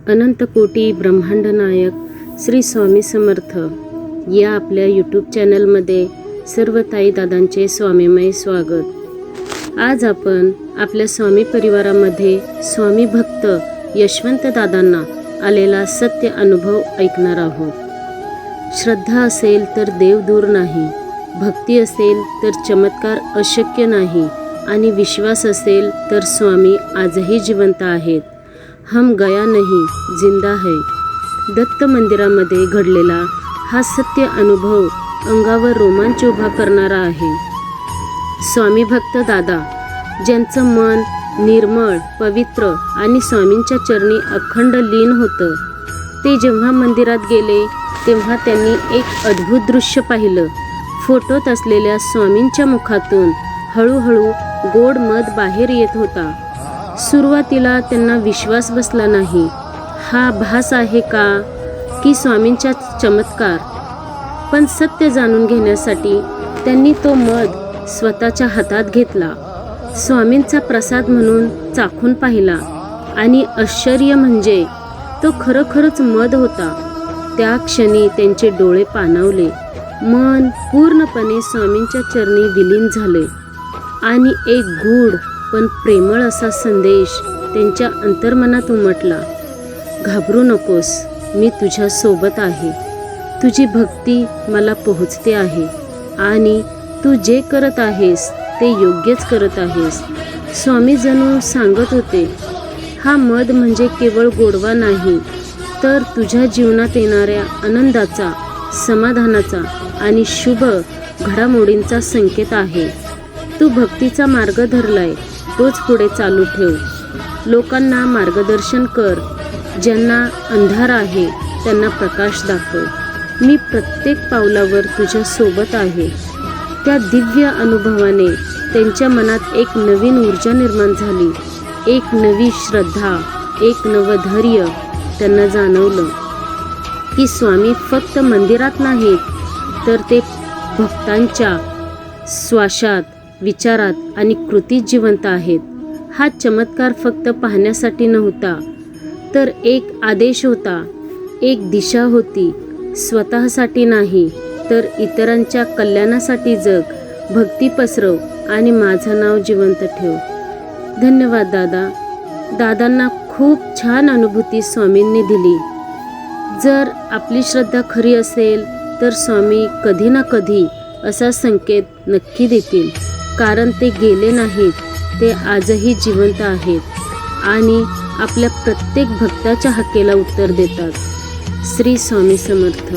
अनंत कोटी ब्रह्मांड नायक श्री स्वामी समर्थ या आपल्या यूट्यूब चॅनलमध्ये सर्व ताई दादांचे स्वामीमय स्वागत। आज आपण आपल्या स्वामी परिवारामध्ये स्वामी भक्त यशवंत दादांना आलेला सत्य अनुभव ऐकणार आहोत। श्रद्धा असेल तर देव दूर नाही, भक्ती असेल तर चमत्कार अशक्य नाही आणि विश्वास असेल तर स्वामी आजही जिवंत आहेत। हम गया नहीं जिंदा है। दत्त मंदिरामध्ये घडलेला हा सत्य अनुभव अंगावर रोमांच उभा करणारा आहे। स्वामी भक्त दादा ज्यांचं मन निर्मळ, पवित्र आणि स्वामींच्या चरणी अखंड लीन होतं, ते जेव्हा मंदिरात गेले तेव्हा त्यांनी एक अद्भुत दृश्य पाहिलं। फोटोत असलेल्या स्वामींच्या मुखातून हळूहळू गोड मध बाहेर येत होता। सुरुवातीला त्यांना विश्वास बसला नाही। हा भास आहे का की स्वामींचा चमत्कार? पण सत्य जाणून घेण्यासाठी त्यांनी तो मध स्वतःच्या हातात घेतला, स्वामींचा प्रसाद म्हणून चाखून पाहिला आणि आश्चर्य म्हणजे तो खरोखरच मध होता। त्या क्षणी त्यांचे डोळे पाणावले, मन पूर्णपणे स्वामींच्या चरणी विलीन झाले आणि एक गूढ पण प्रेमळ असा संदेश त्यांच्या अंतर्मनात उमटला। घाबरू नकोस, मी तुझ्या सोबत आहे। तुझी भक्ती मला पोहोचते आहे आणि तू जे करत आहेस ते योग्यच करत आहेस। स्वामी जणू सांगत होते, हा मध म्हणजे केवळ गोडवा नाही, तर तुझ्या जीवनात येणाऱ्या आनंदाचा, समाधानाचा आणि शुभ घडामोडींचा संकेत आहे। तू भक्तीचा मार्ग धरलाय, तोच पुढे चालू ठेव। लोकांना मार्गदर्शन कर, ज्यांना अंधार आहे त्यांना प्रकाश दाखव। मी प्रत्येक पावलावर तुझ्या सोबत आहे। त्या दिव्य अनुभवाने त्यांच्या मनात एक नवीन ऊर्जा निर्माण झाली, एक नवी श्रद्धा, एक नवं धैर्य। त्यांना जाणवलं की स्वामी फक्त मंदिरात नाहीत, तर ते भक्तांच्या श्वासात, विचारात आणि कृतीत जिवंत आहेत। हा चमत्कार फक्त पाहण्यासाठी नव्हता, तर एक आदेश होता, एक दिशा होती। स्वतःसाठी नाही, तर इतरांच्या कल्याणासाठी जग, भक्ती पसरव आणि माझं नाव जिवंत ठेव। धन्यवाद दादा। दादांना खूप छान अनुभूती स्वामींनी दिली। जर आपली श्रद्धा खरी असेल तर स्वामी कधी ना कधी असा संकेत नक्की देतील, कारण ते गेले नाहीत, ते आजही जिवंत आहेत आणि आपल्या प्रत्येक भक्ताच्या हाकेला उत्तर देतात। श्री स्वामी समर्थ।